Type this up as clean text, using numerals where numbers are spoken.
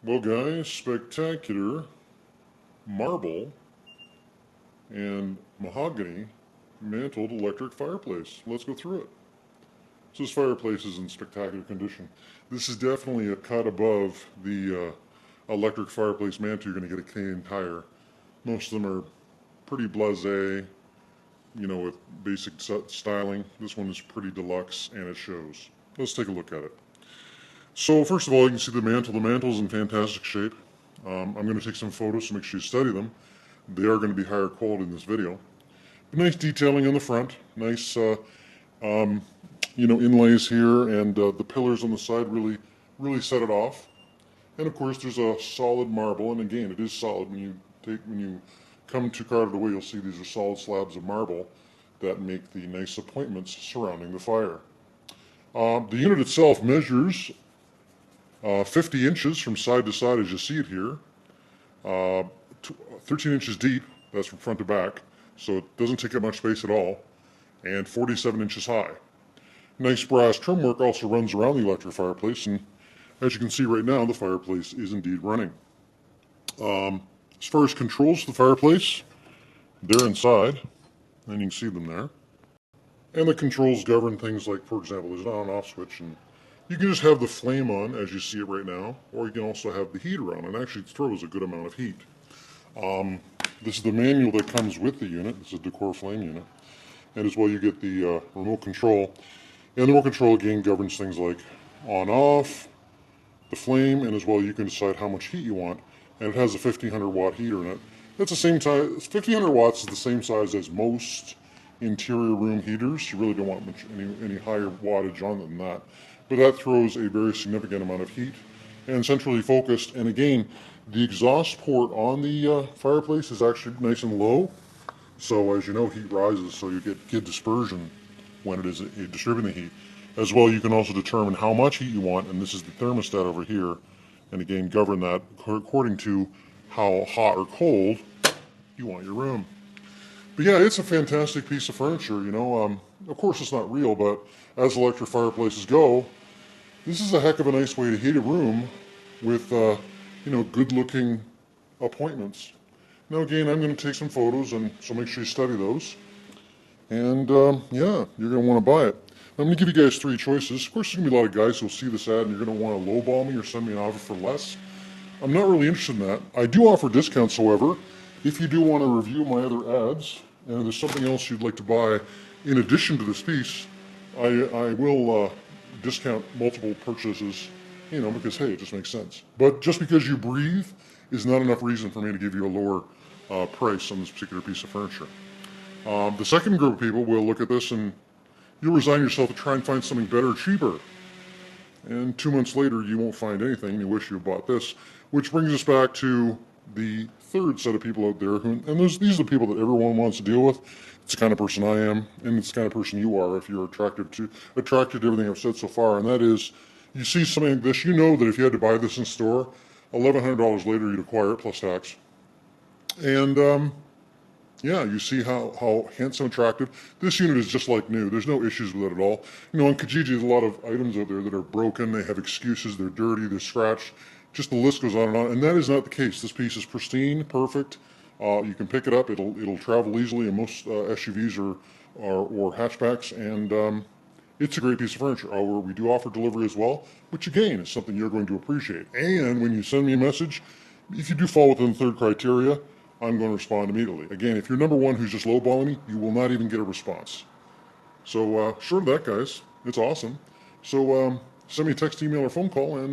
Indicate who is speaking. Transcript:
Speaker 1: Well, guys, spectacular marble and mahogany mantled electric fireplace. Let's go through it. So this fireplace is in spectacular condition. This is definitely a cut above the electric fireplace mantle you're going to get at Canadian Tire. Most of them are pretty blasé, with basic styling. This one is pretty deluxe and it shows. Let's take a look at it. So first of all, you can see the mantle. The mantle is in fantastic shape. I'm going to take some photos to make sure you study them. They are going to be higher quality in this video. But nice detailing on the front. Nice, inlays here, and the pillars on the side really set it off. And of course, there's a solid marble, and again, it is solid. When you come to cart it away, you'll see these are solid slabs of marble that make the nice appointments surrounding the fire. The unit itself measures 50 inches from side to side, as you see it here. 13 inches deep, that's from front to back, so it doesn't take up much space at all, and 47 inches high. Nice brass trim work also runs around the electric fireplace, and as you can see right now, the fireplace is indeed running. As far as controls for the fireplace, they're inside, and you can see them there. And the controls govern things like, for example, there's an on and off switch, and you can just have the flame on as you see it right now, or you can also have the heater on, and actually throws a good amount of heat. This is the manual that comes with the unit. This is a Decor Flame unit. And as well, you get the remote control. And the remote control, again, governs things like on-off, the flame, and as well, you can decide how much heat you want. And it has a 1500 watt heater in it. That's the same size. 1500 watts is the same size as most interior room heaters. You really don't want any higher wattage on than that. But that throws a very significant amount of heat and centrally focused. And again, the exhaust port on the fireplace is actually nice and low. So as you know, heat rises, so you get good dispersion when it is distributing the heat. As well, you can also determine how much heat you want, and this is the thermostat over here. And again, govern that according to how hot or cold you want your room. But yeah, it's a fantastic piece of furniture, Of course, it's not real, but as electric fireplaces go, this is a heck of a nice way to heat a room with, good-looking appointments. Now, again, I'm going to take some photos, and so make sure you study those. And, yeah, you're going to want to buy it. I'm going to give you guys three choices. Of course, there's going to be a lot of guys who'll see this ad, and you're going to want to lowball me or send me an offer for less. I'm not really interested in that. I do offer discounts, however. If you do want to review my other ads, and there's something else you'd like to buy in addition to this piece, I will discount multiple purchases, because, hey, it just makes sense. But just because you breathe is not enough reason for me to give you a lower price on this particular piece of furniture. The second group of people will look at this and you'll resign yourself to try and find something better, cheaper. And 2 months later, you won't find anything, and you wish you had bought this. Which brings us back to the third set of people out there, these are the people that everyone wants to deal with. It's the kind of person I am, and it's the kind of person you are if you're attracted to everything I've said so far, and that is, you see something like this, you know that if you had to buy this in store, $1,100 later you'd acquire it plus tax. And yeah, you see how handsome, attractive. This unit is just like new. There's no issues with it at all. On Kijiji, there's a lot of items out there that are broken. They have excuses. They're dirty. They're scratched. Just the list goes on. And that is not the case. This piece is pristine, perfect. You can pick it up. It'll travel easily in most SUVs or hatchbacks. And it's a great piece of furniture. However, we do offer delivery as well, which again is something you're going to appreciate. And when you send me a message, if you do fall within the third criteria, I'm going to respond immediately. Again, if you're number one who's just lowballing me, you will not even get a response. So short of that, guys, it's awesome. So send me a text, email, or phone call, and